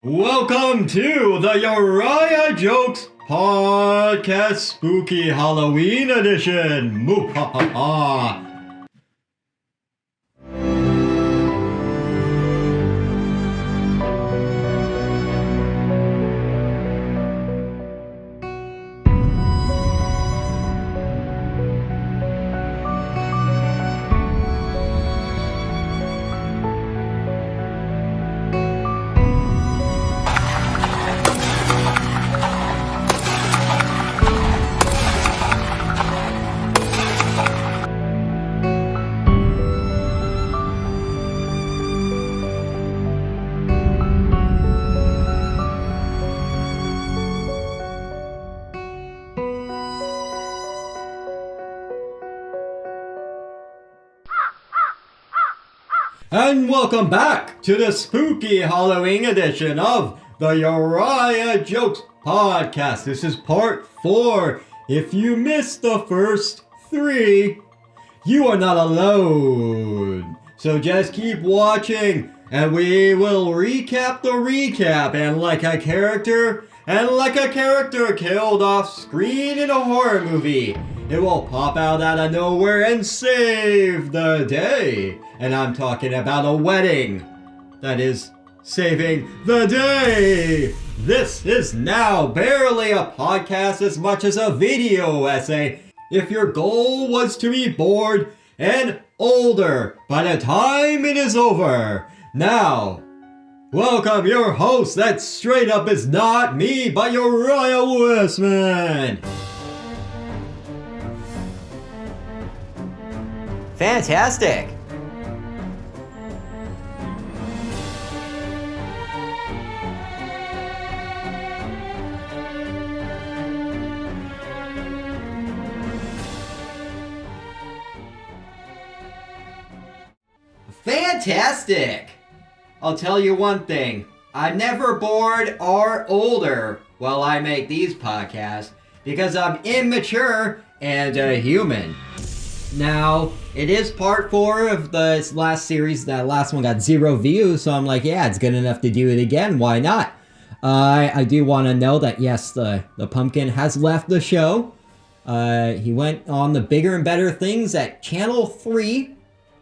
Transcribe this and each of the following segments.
Welcome to the Uriah Jokes Podcast Spooky Halloween Edition. Moo-ha-ha-ha. And welcome back to the spooky Halloween edition of the Uriah Jokes Podcast. This is part 4. If you missed the first 3, you are not alone. So just keep watching and we will recap the recap. And like a character killed off screen in a horror movie, it will pop out of nowhere and save the day. And I'm talking about a wedding that is saving the day. This is now barely a podcast as much as a video essay. If your goal was to be bored and older by the time it is over. Now, welcome your host that straight up is not me, but Uriah Wesman. Fantastic! Fantastic! I'll tell you one thing. I'm never bored or older while I make these podcasts because I'm immature and a human. Now, it is part 4 of the last series. That last one got 0 views, so I'm like, yeah, it's good enough to do it again. Why not? I do want to know that, yes, the pumpkin has left the show. He went on the Bigger and Better Things at Channel 3.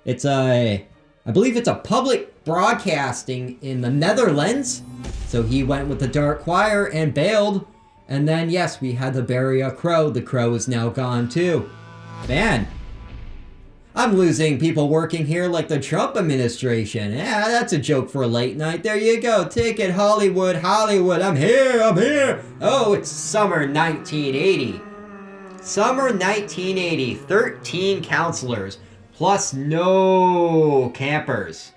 It's I believe it's a public broadcasting in the Netherlands. So he went with the Dark Choir and bailed. And then, yes, we had to bury a crow. The crow is now gone too. Man, I'm losing people working here like the Trump administration. Yeah, that's a joke for a late night. There you go. Take it, Hollywood, Hollywood. I'm here. Oh, it's summer 1980. Summer 1980. 13 counselors. Plus no campers.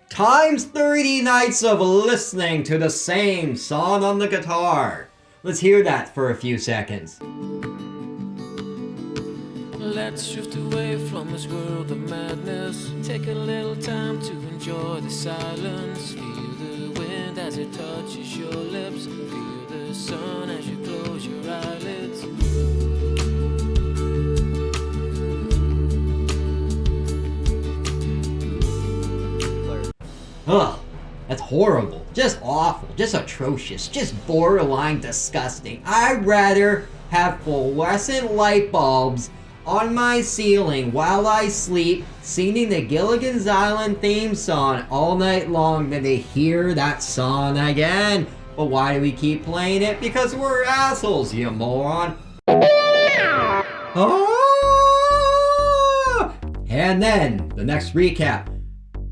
Times 30 nights of listening to the same song on the guitar. Let's hear that for a few seconds. Let's drift away from this world of madness. Take a little time to enjoy the silence. Feel the wind as it touches your lips. Feel the sun as you close your eyelids. Ugh, that's horrible. Just awful. Just atrocious. Just borderline disgusting. I'd rather have fluorescent light bulbs on my ceiling while I sleep, singing the Gilligan's Island theme song all night long than to hear that song again. But why do we keep playing it? Because we're assholes, you moron. Oh! And then, the next recap.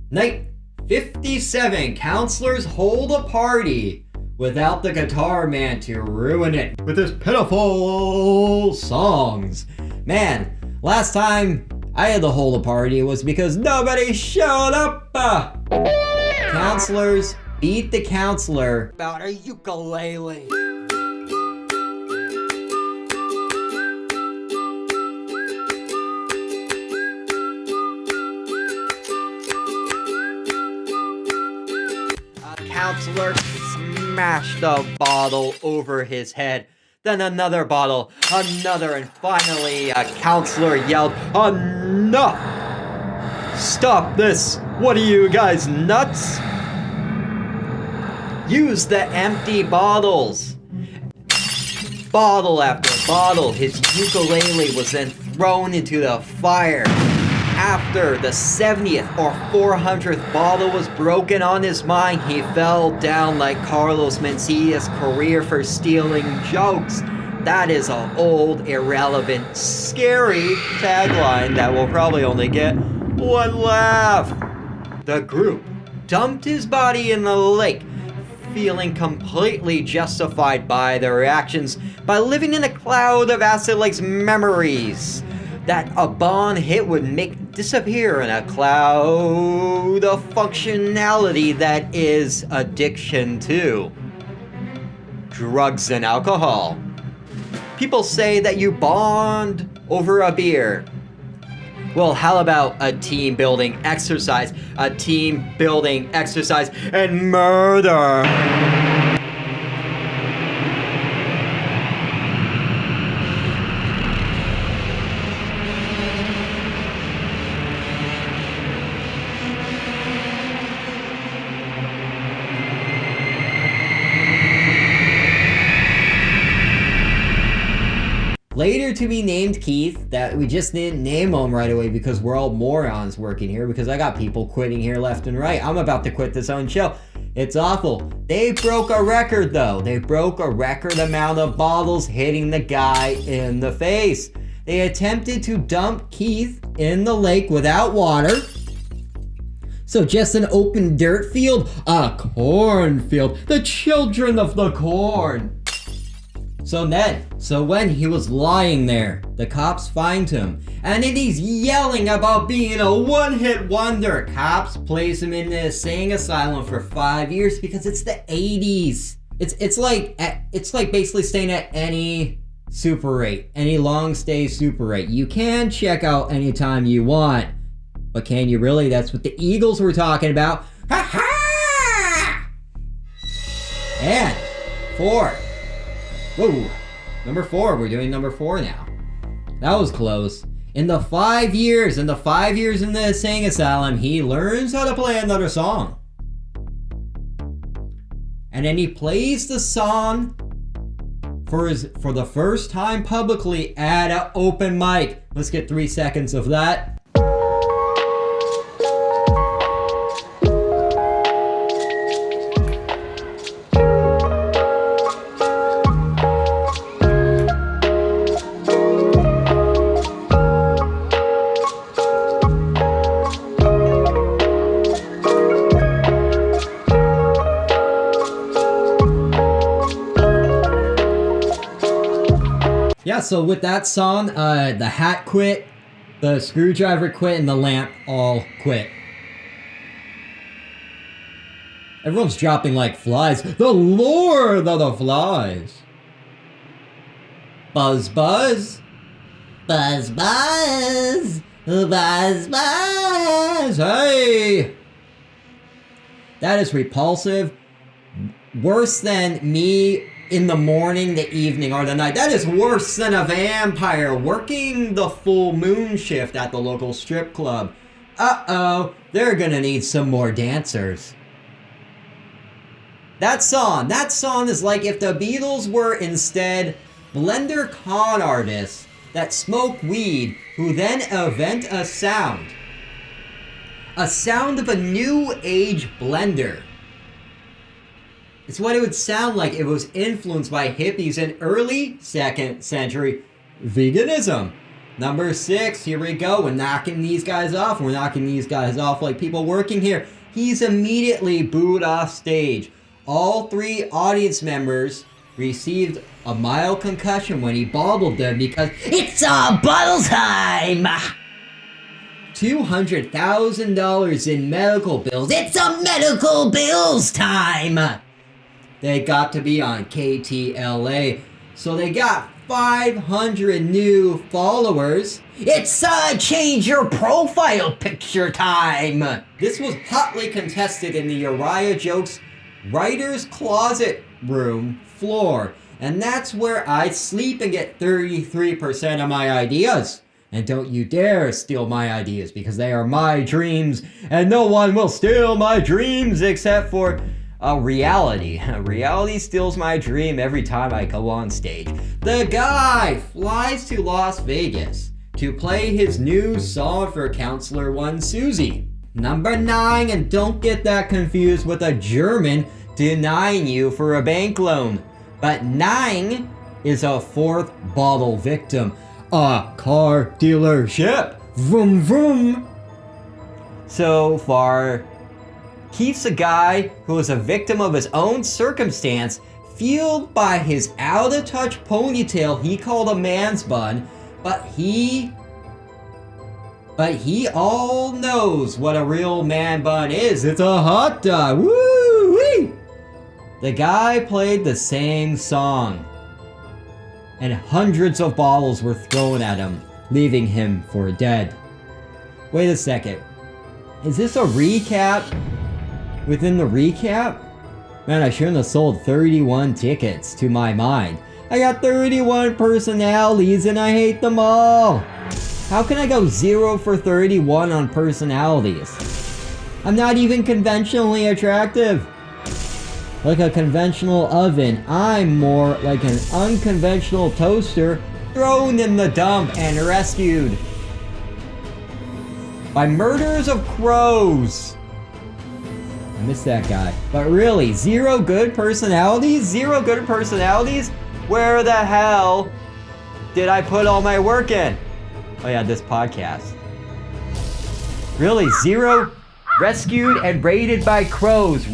Night 57, counselors hold a party without the guitar man to ruin it with his pitiful songs. Man, last time I had to hold a party, it was because nobody showed up. Counselors beat the counselor about a ukulele. Counselor smashed a bottle over his head. Then another bottle, another, and finally a counselor yelled, "Enough! Stop this! What are you guys, nuts?" Use the empty bottles. Bottle after bottle, his ukulele was then thrown into the fire. After the 70th or 400th bottle was broken on his mind, he fell down like Carlos Mencia's career for stealing jokes. That is an old, irrelevant, scary tagline that will probably only get one laugh. The group dumped his body in the lake, feeling completely justified by their actions by living in a cloud of Acid Lake's memories that a Bond hit would make disappear in a cloud of functionality that is addiction to drugs and alcohol. People say that you bond over a beer. Well, how about a team building exercise? A team building exercise and murder! Later to be named Keith, that we just didn't name him right away because we're all morons working here, because I got people quitting here left and right. I'm about to quit this own show. It's awful. They broke a record though. They broke a record amount of bottles hitting the guy in the face. They attempted to dump Keith in the lake without water. So just an open dirt field, a cornfield, the children of the corn. So when he was lying there, the cops find him, and then he's yelling about being a one-hit wonder. Cops place him in the insane asylum for 5 years because it's the 80s. It's like basically staying at any Super 8, any long stay Super 8. You can check out anytime you want, but can you really? That's what the Eagles were talking about. Ha ha! And 4. Whoa, number 4, we're doing number 4 now. That was close. In the 5 years in the insane asylum, he learns how to play another song. And then he plays the song for the first time publicly at an open mic. Let's get 3 seconds of that. Yeah, so with that song, the hat quit, the screwdriver quit, and the lamp all quit. Everyone's dropping like flies. The Lord of the Flies. Buzz, buzz. Buzz, buzz. Buzz, buzz. Hey! That is repulsive. Worse than me in the morning, the evening, or the night. That is worse than a vampire working the full moon shift at the local strip club. Uh-oh, they're gonna need some more dancers. That song is like if the Beatles were instead blender con artists that smoke weed who then invent a sound. A sound of a new age blender. It's what it would sound like if it was influenced by hippies in early 2nd century veganism. Number 6, here we go. We're knocking these guys off. We're knocking these guys off like people working here. He's immediately booed off stage. All 3 audience members received a mild concussion when he bottled them because it's a bottle time! $200,000 in medical bills. It's a medical bills time! They got to be on KTLA, so they got 500 new followers. It's change your profile picture time! This was hotly contested in the Uriah Jokes Writer's Closet room floor, and that's where I sleep and get 33% of my ideas. And don't you dare steal my ideas, because they are my dreams, and no one will steal my dreams except for reality. Reality steals my dream every time I go on stage. The guy flies to Las Vegas to play his new song for Counselor 1 Susie. Number 9, and don't get that confused with a German denying you for a bank loan. But 9 is a 4th bottle victim. A car dealership. Vroom vroom. So far, Keith's a guy who is a victim of his own circumstance, fueled by his out-of-touch ponytail he called a man's bun, but he all knows what a real man bun is. It's a hot dog. Woo-wee! The guy played the same song, and hundreds of bottles were thrown at him, leaving him for dead. Wait a second. Is this a recap within the recap? Man, I shouldn't have sold 31 tickets to my mind. I got 31 personalities and I hate them all. How can I go 0 for 31 on personalities? I'm not even conventionally attractive. Like a conventional oven, I'm more like an unconventional toaster thrown in the dump and rescued by murders of crows. I miss that guy. But really, 0 good personalities? 0 good personalities? Where the hell did I put all my work in? Oh yeah, this podcast. Really, 0 rescued and raided by crows.